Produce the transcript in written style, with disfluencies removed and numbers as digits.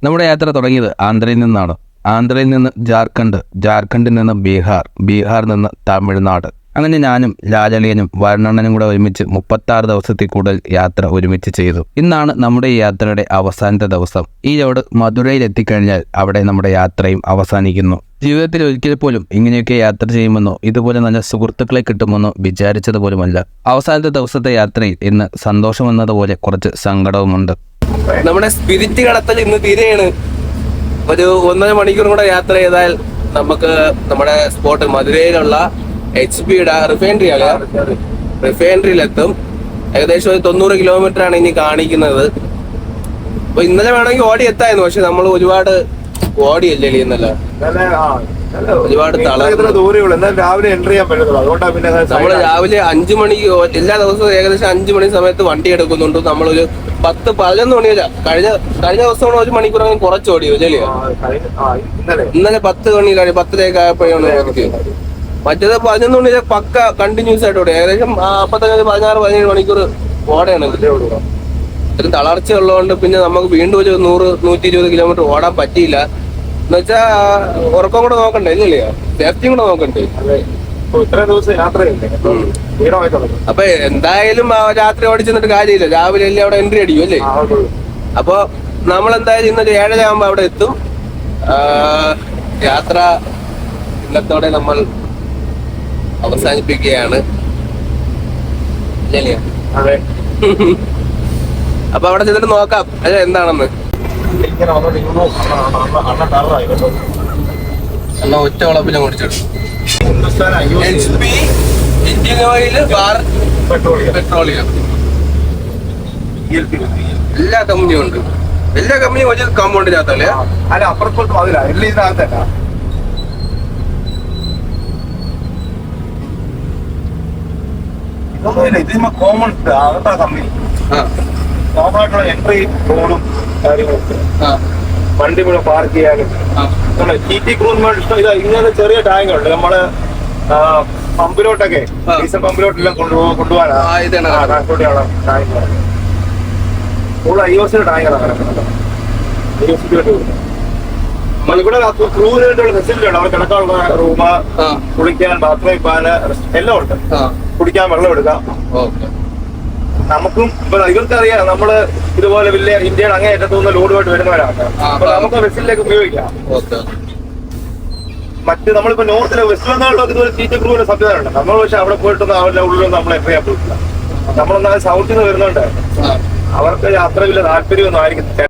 നമ്മുടെ യാത്ര തുടങ്ങിയത് ആന്ധ്രയിൽ നിന്നാണ്. ആന്ധ്രയിൽ നിന്ന് ജാർഖണ്ഡ്, ജാർഖണ്ഡിൽ നിന്ന് ബീഹാർ, ബീഹാറിൽ നിന്ന് തമിഴ്നാട്. അങ്ങനെ ഞാനും ലാലളിയനും വർണ്ണണ്ണനും കൂടെ ഒരുമിച്ച് 36 ദിവസത്തിൽ കൂടുതൽ യാത്ര ഒരുമിച്ച് ചെയ്തു. ഇന്നാണ് നമ്മുടെ ഈ യാത്രയുടെ അവസാനത്തെ ദിവസം. ഈ റോഡ് മധുരയിൽ എത്തിക്കഴിഞ്ഞാൽ അവിടെ നമ്മുടെ യാത്രയും അവസാനിക്കുന്നു. ജീവിതത്തിൽ ഒരിക്കൽ പോലും ഇങ്ങനെയൊക്കെ യാത്ര ചെയ്യുമെന്നോ ഇതുപോലെ നല്ല സുഹൃത്തുക്കളെ കിട്ടുമെന്നോ വിചാരിച്ചത് പോലുമല്ല. അവസാനത്തെ ദിവസത്തെ യാത്രയിൽ ഇന്ന് സന്തോഷമെന്നതുപോലെ കുറച്ച് സങ്കടവുമുണ്ട്. നമ്മുടെ സ്പിരിറ്റ് കടത്തൽ ഇന്ന് തീരെയാണ്. ഒരു 1.5 മണിക്കൂർ കൂടെ യാത്ര ചെയ്താൽ നമുക്ക് നമ്മുടെ സ്പോട്ട് മധുരയിലുള്ള HP-യുടെ റിഫൈനറിയിലെത്തും. ഏകദേശം ഒരു 90 കിലോമീറ്റർ ആണ് ഇനി കാണിക്കുന്നത്. അപ്പൊ ഇന്നലെ വേണമെങ്കിൽ ഓടി എത്തായിരുന്നു, പക്ഷെ നമ്മൾ ഒരുപാട് ഓടിയല്ലേ ഇന്നലെ, ഒരുപാട് രാവിലെ എൻട്രി ചെയ്യാൻ പറ്റത്തുള്ളൂ. അതുകൊണ്ടാണ് പിന്നെ നമ്മള് രാവിലെ 5 മണിക്ക് എല്ലാ ദിവസവും ഏകദേശം 5 മണി സമയത്ത് വണ്ടി എടുക്കുന്നുണ്ട്. നമ്മളൊരു 10-11 മണിയല്ല, കഴിഞ്ഞ ദിവസം 1 മണിക്കൂർ അങ്ങനെ കുറച്ച് ഓടിയോ ചെല്ലിയോ. ഇന്നലെ 10 മണിയിലാണ്, 10:30 ആയപ്പോഴാണ് മറ്റേത് 11 മണിയിലെ പക്ക കണ്ടിന്യൂസ് ആയിട്ട് ഓടി. ഏകദേശം 16-17 മണിക്കൂർ ഓടയാണ്. ഇത്ര തളർച്ച ഉള്ളതുകൊണ്ട് പിന്നെ നമുക്ക് വീണ്ടും ഒരു 100-120 കിലോമീറ്റർ ഓടാൻ പറ്റിയില്ല. എന്നുവെച്ചാ ഉറക്കം കൂടെ നോക്കണ്ടേ, ഇല്ലേ, സേഫ്റ്റിയും കൂടെ നോക്കണ്ടേ. അപ്പൊ എന്തായാലും രാത്രി ഓടിച്ചെന്നിട്ട് കാര്യമില്ല, രാവിലെ അല്ലേ അവിടെ എൻട്രി അടിക്കും അല്ലേ. അപ്പൊ നമ്മളെന്തായാലും ഇന്നൊരു 7:30 ആകുമ്പോ അവിടെ എത്തും. യാത്ര ഇന്നത്തോടെ നമ്മൾ അവസാനിപ്പിക്കുകയാണ്. അതെ. അപ്പൊ അവിടെ ചെന്നിട്ട് നോക്കാം അല്ല എന്താണെന്ന്. എന്നാ ഒറ്റ വളപ്പിലും കുടിച്ചിട്ടു. HP ഇന്ത്യൻ ഓയിൽ, പെട്രോളിയം, എല്ലാ കമ്പനിയും ഉണ്ട്. എല്ലാ കമ്പനിയും ഒരു കോമ്പൗണ്ടിനകത്തല്ലേ. അല്ല, അപ്പുറത്തോട്ട് അതില്ല, എല്ലാം ഇതിനകത്തല്ല. ഇതൊന്നുമില്ല, ഇത് കോമൺ കമ്പനി. കോമൺ ആയിട്ടുള്ള എൻട്രി റോഡും കാര്യങ്ങളൊക്കെ, വണ്ടി മുഴുവൻ പാർക്ക് ചെയ്യാനും. TT ക്രൂസ് ഇങ്ങനെ ചെറിയ ടാങ്ക് ഉണ്ട്. നമ്മള് പമ്പിലോട്ടൊക്കെ, ഡീസൽ പമ്പിലോട്ടെല്ലാം കൊണ്ടുപോകാനാണ് ടാങ്ക്. ഫുൾ IOCയുടെ ടാങ്കാണ് കിടക്കുന്നത്. നമ്മളിവിടെ ക്രൂവിന് വേണ്ടിയുള്ള ഫെസിലിറ്റി ഉണ്ട്. അവിടെ കിടക്കാനുള്ള റൂം, കുളിക്കാൻ ബാത്റൂം, പാന് എല്ലാം ഉണ്ട്. കുടിക്കാൻ വെള്ളം എടുക്കാം. നമുക്കും ഇപ്പൊ ഇവർക്കറിയാം നമ്മള് ഇതുപോലെ വലിയ ഇന്ത്യയുടെ അങ്ങേ അറ്റത്തുനിന്ന് ലോഡുമായിട്ട് വരുന്നവരാണ്. അപ്പൊ നമുക്ക് വെസ്റ്റിലേക്ക് ഉപയോഗിക്കാം. മറ്റ് നമ്മളിപ്പോ നോർത്തിലെ വെസ്റ്റ് ബംഗാളിലൊക്കെ ഇതുപോലെ TT ക്രൂവിന്റെ സംവിധാനം ഉണ്ട്. നമ്മൾ പക്ഷെ അവിടെ പോയിട്ടൊന്നും അവരുടെ ഉള്ളിലൊന്നും നമ്മൾ എൻട്രി ചെയ്യാൻ പോയിട്ടില്ല. നമ്മളൊന്നാലും സൗത്തിൽ നിന്ന് വരുന്നുണ്ട്. അവർക്ക് അത്ര വലിയ താല്പര്യമൊന്നും ആയിരിക്കും.